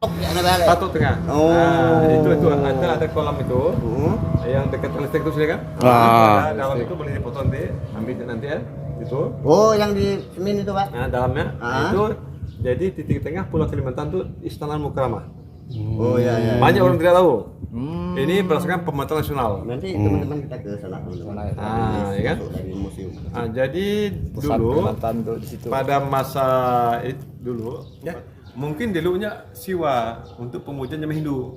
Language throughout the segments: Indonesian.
Patok tengah. Oh. Nah, itu ada kolam itu. Yang dekat listrik itu kan? Ah. Dalam itu boleh dipotong nanti ya. Itu. Oh, yang di Semin itu, Pak. Nah, dalamnya itu jadi titik tengah Pulau Kalimantan itu Istana Mukarramah. Oh iya. Banyak orang tidak tahu. Ini berdasarkan pemetaan nasional. Nanti teman-teman kita ke sana dulu. Ya kan? Dari museum. Nah, jadi Pusat dulu Kalimantan tuh di situ. pada masa itu dulu ya, mungkin dulunya siwa untuk pemujaan jemaah Hindu.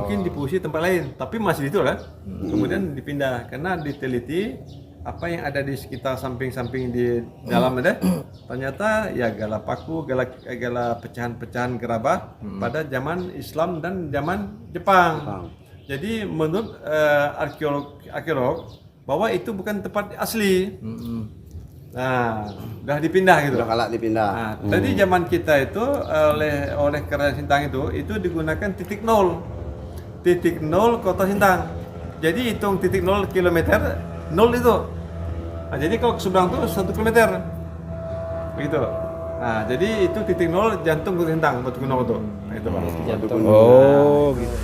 Mungkin dipusi tempat lain, tapi masih di itu kan. Kemudian dipindah karena diteliti apa yang ada di sekitar samping-samping di dalam ada ternyata ya gala paku, gala pecahan-pecahan gerabah pada zaman Islam dan zaman Jepang. Jadi menurut arkeolog bahwa itu bukan tempat asli. Nah, udah dipindah gitu. Udah kalak dipindah. Nah, tadi zaman kita itu oleh Kerajaan Sintang itu digunakan titik nol kota Sintang. Jadi hitung titik 0 kilometer 0 itu. Nah, jadi kalau ke seberang itu 1 kilometer. Begitu. Nah, jadi itu titik 0 jantung kota Sintang, Batu Gunung itu. Nah, itu Pak. Jantung. Oh, gitu.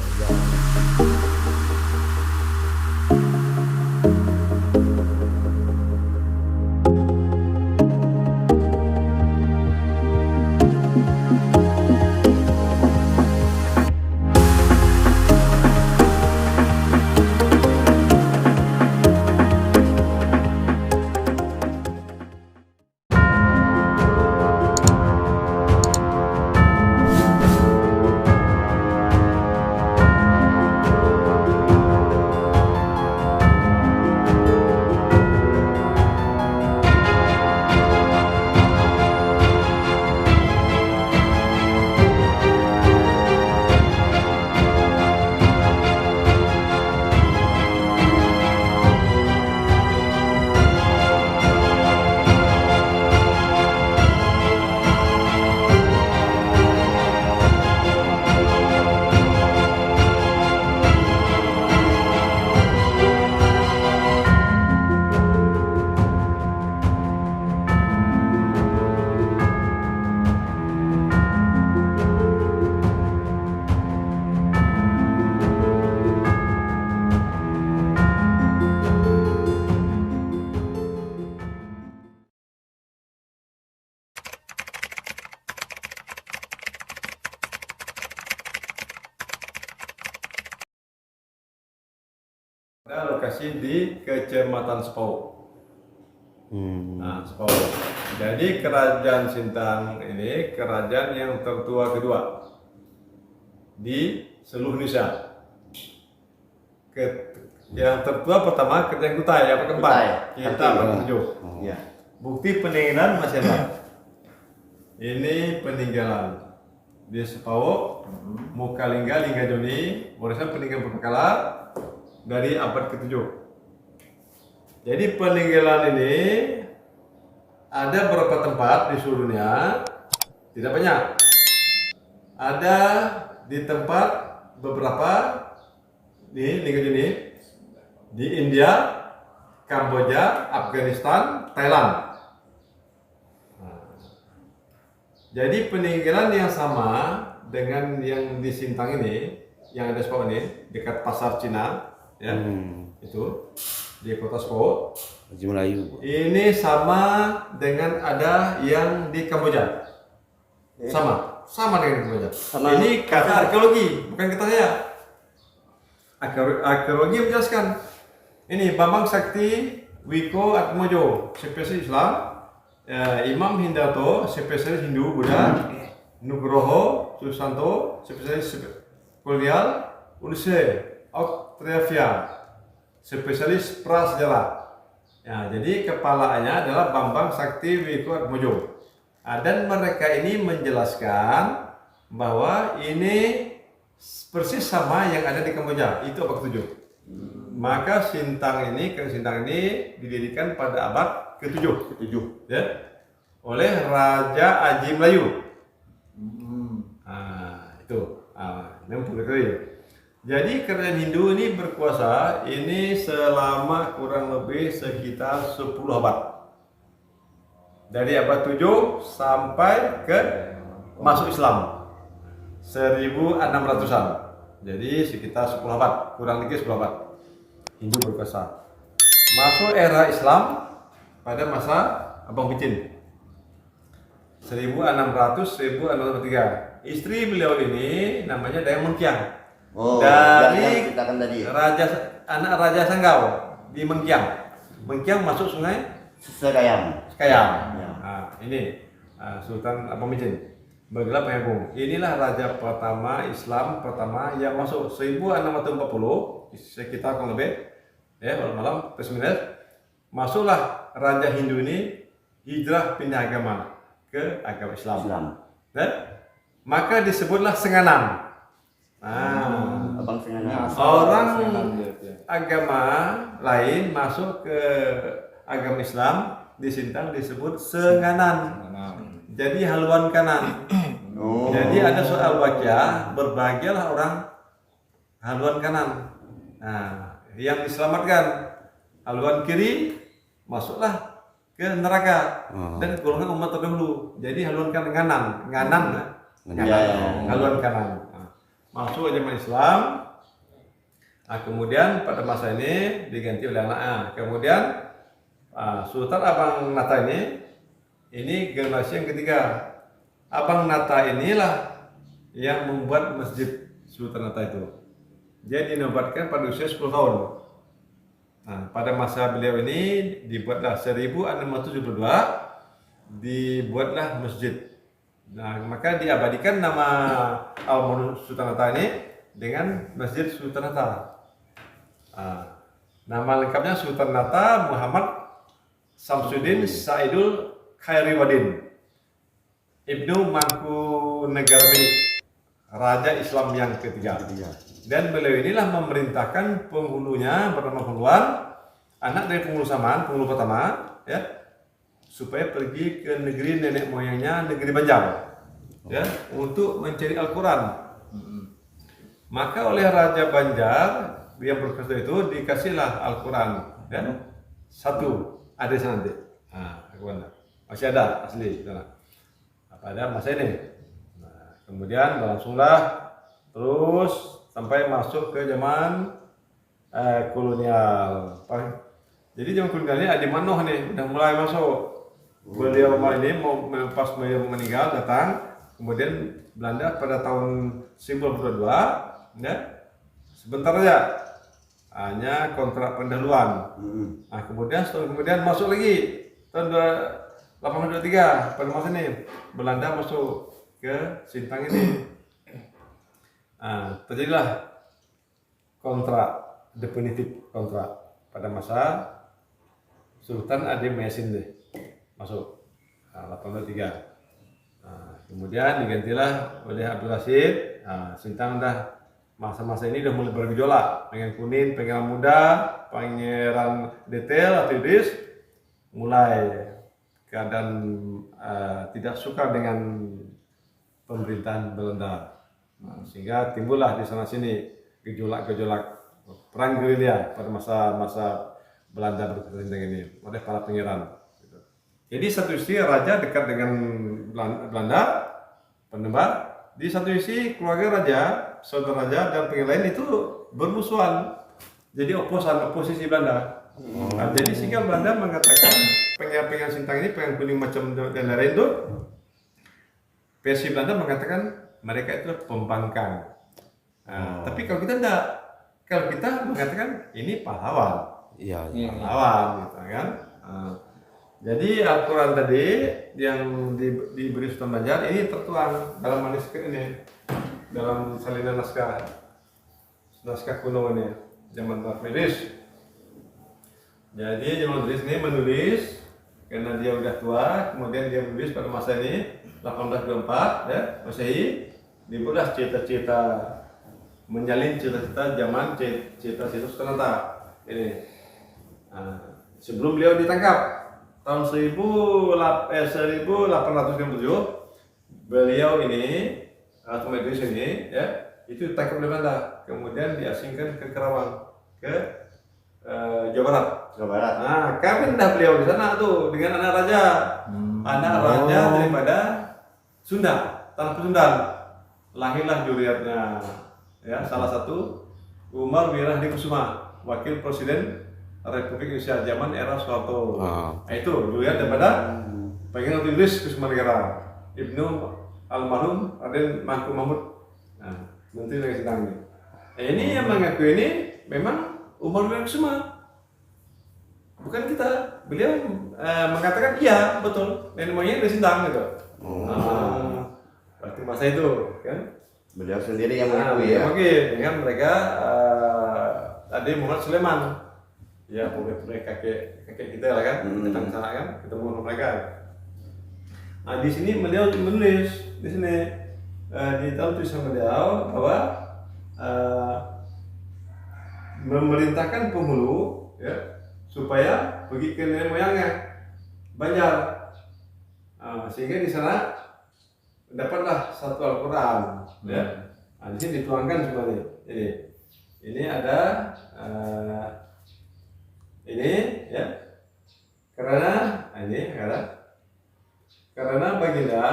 Ada lokasi di Kecamatan Sepau. Nah, Sepau. Jadi Kerajaan Sintang ini kerajaan yang tertua kedua di seluruh Indonesia. Yang tertua pertama Kerajaan Kutai, yang keempat kita bertujuh. Iya. Bukti peninggalan masih ada. Ini peninggalan di Sepau, Mukalingga, Linggajoni, warisan peninggalan Purbakala dari abad ke-7. Jadi peninggalan ini ada beberapa tempat di seluruh dunia, tidak banyak. Ada di tempat beberapa di Linggajoni, di India, Kamboja, Afghanistan, Thailand. Jadi peninggalan yang sama dengan yang di Sintang ini, yang ada Sepau ini, dekat pasar Cina, ya, itu di kota Sepau. Haji Melayu. Ini sama dengan ada yang di Kamboja. Sama dengan Kamboja. Ini kata arkeologi, bukan kata saya. Arkeologi menjelaskan. Ini Bambang Sakti Wiko Atmojo, spesialis Islam. Imam Hindarto, spesialis Hindu Buddha. Nugroho Susanto, spesialis kolonial. Unse Octavia, spesialis prasejarah. Ya, jadi kepalanya adalah Bambang Sakti Wiko Atmojo. Dan mereka ini menjelaskan bahwa ini persis sama yang ada di Kamboja, itu abad ke-7. Maka Kerajaan Sintang ini didirikan pada abad ke-7, ya, oleh Raja Haji Melayu. Itu, memang perlu. Jadi kerajaan Hindu ini berkuasa ini selama kurang lebih sekitar 10 abad. Dari abad 7 sampai ke masuk Islam. 1600-an. Jadi sekitar 10 abad, kurang lebih 10 abad. Hindu berkuasa. Masuk era Islam pada masa Abang Picin. 1600-1603. Istri beliau ini namanya Dayang Mengkiang. Oh, Dari yang ceritakan tadi. anak Raja Sanggau di Mengkiang. Mengkiang masuk sungai Sekayam. Sekayam. Ya. Nah, ini Sultan Abang Picin bergelar pengagung. Inilah raja pertama Islam pertama yang masuk 1640 sekitar kurang lebih ya malam plus minus masuklah raja Hindu ini hijrah pindah agama ke agama Islam. Dan maka disebutlah Senganan. Nah, Abang Senganan. orang agama lain masuk ke agama Islam di Sintang disebut Senganan. Jadi haluan kanan. Oh. Jadi ada soal waqiah, berbahagialah orang haluan kanan. Nah, yang diselamatkan haluan kiri masuklah ke neraka dan golongan umat terdahulu. Jadi haluan kanan, haluan kanan. Nah, masuk zaman Islam. Nah, kemudian pada masa ini diganti oleh anaknya. Kemudian Sultan Abang Nata ini generasi yang ketiga. Abang Nata inilah yang membuat masjid Sultan Nata itu. Dia dinobatkan pada usia 10 tahun. Nah, pada masa beliau ini dibuatlah 1672 dibuatlah masjid. Nah, maka diabadikan nama almarhum Sultan Nata ini dengan Masjid Sultan Nata. Nama lengkapnya Sultan Nata Muhammad Samsudin Saidul Khairiwaddin Ibnu Mangkunegara Milik, Raja Islam yang ketiga. Dan beliau inilah memerintahkan penghulunya bernama Huluan, anak dari penghulu Saman, penghulu pertama, ya, supaya pergi ke negeri nenek moyangnya, negeri Banjar, ya, untuk mencari Al-Quran. Maka oleh Raja Banjar yang berkuasa itu dikasihlah Al-Quran, ya, satu ada di sana nanti. Masih ada asli sana. Pada masa ini. Nah, kemudian berlangsunglah terus sampai masuk ke zaman kolonial. Jadi zaman kolonial ini Adi Manoh nih udah mulai masuk. Beliau ini mau pas beliau meninggal datang, kemudian Belanda pada tahun 1922 ya sebentar aja hanya kontrak pendahuluan. Nah, kemudian setahun kemudian masuk lagi tahun 1823 pada masa ini Belanda masuk ke Sintang ini. Nah, terjadilah kontrak definitif kontrak pada masa Sultan Adi Mesin deh masuk 1803. Nah, kemudian digantilah oleh Abdul Rashid. Nah, Sintang dah masa-masa ini udah mulai bergejolak. Pangeran Kuning, Pangeran Muda, Pangeran Detail atau Idris mulai keadaan tidak suka dengan pemerintahan Belanda, sehingga timbullah di sana sini gejolak-gejolak perang gerilya pada masa Belanda berkuasa ini oleh para pangeran. Jadi satu sisi raja dekat dengan Belanda, penebar, di satu sisi keluarga raja, saudara raja dan pangeran lain itu bermusuhan, jadi oposisi Belanda. Nah, jadi sehingga Belanda mengatakan pengen Sintang ini pengen kuning macam dan lain itu versi Belanda mengatakan mereka itu pembangkang. Nah, tapi kalau kita tidak, kalau kita mengatakan ini pahlawan, pahlawan gitu kan. Nah, jadi Al-Quran tadi yang diberi Sultan Banjar ini tertuang dalam manuskrip ini, dalam salinan naskah kuno ini zaman Idris. Jadi Zaman Idris ini menulis karena dia udah tua, kemudian dia menulis pada masa ini 1824 ya Masehi, dibuatlah cerita-cerita menyalin cerita-cerita zaman cerita-cerita Sultan Nata ini. Nah, sebelum beliau ditangkap tahun 1897 beliau ini atau Idris ini ya itu ditangkap oleh Belanda, kemudian diasingkan ke Karawang ke Jawa Barat. Nah, kami dah beliau di sana tuh dengan anak raja, anak raja daripada Sunda, tanah Pasundan. lahirlah juriatnya, ya salah satu Umar Wirahdi Kusuma, wakil presiden Republik Indonesia zaman era Soeharto. Nah, itu juriat daripada pengen tulis Kusuma Negara Ibnu almarhum Raden Mangku Mahmud. Nah, menteri lagi sedang ini. Ini yang mengaku ini memang Umar Wirahdi Kusuma, bukan kita. Beliau mengatakan iya betul, nenek moyangnya dari Sintang gitu. Waktu masa itu kan. Beliau sendiri yang mengakui ya. Oke, dengan mereka tadi Muhammad Sulaiman, ya punya kakek kita lah kan, datang ke sana kan, ketemu sama mereka. Nah di sini beliau menulis di sini di dalam tulisan beliau bahwa memerintahkan penghulu ya supaya pergi ke nenek moyangnya Banjar, sehingga di sana dapatlah satu Al-Quran ya. Nah, di sini dituangkan semuanya. Jadi ini ada ini ya karena baginda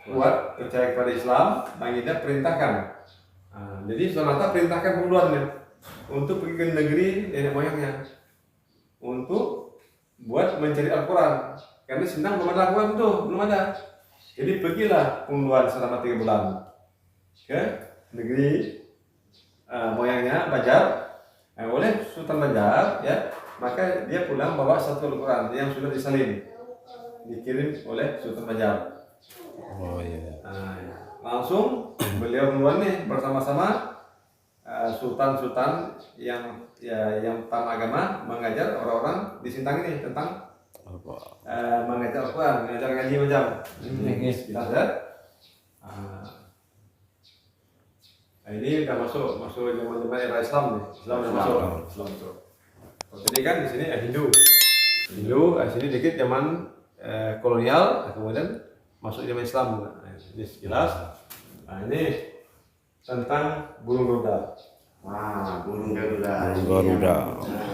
kuat percaya kepada Islam, baginda perintahkan. Jadi Sonata perintahkan penguluannya untuk pergi ke negeri nenek moyangnya untuk buat mencari Al-Quran, karena Sintang belum ada Al-Quran tuh, belum ada. Jadi pergilah penguluan selama 3 bulan ke negeri moyangnya Banjar, oleh Sultan Banjar ya, maka dia pulang bawa satu Al-Quran yang sudah disalin, dikirim oleh Sultan Banjar. Oh iya. Langsung beliau duluan nih bersama-sama sultan-sultan yang tamat agama mengajar orang-orang di Sintang ini tentang mengajar Al-Quran, mengajar ngaji macam ini jelas ya. Ini udah masuk zaman era Islam nih, Islam udah masuk. Jadi kan di sini Hindu, di sini dikit zaman kolonial, kemudian masuk zaman Islam. Nah, ini jelas. Nah ini tentang burung Garuda. Burung Garuda. Garuda. Nah,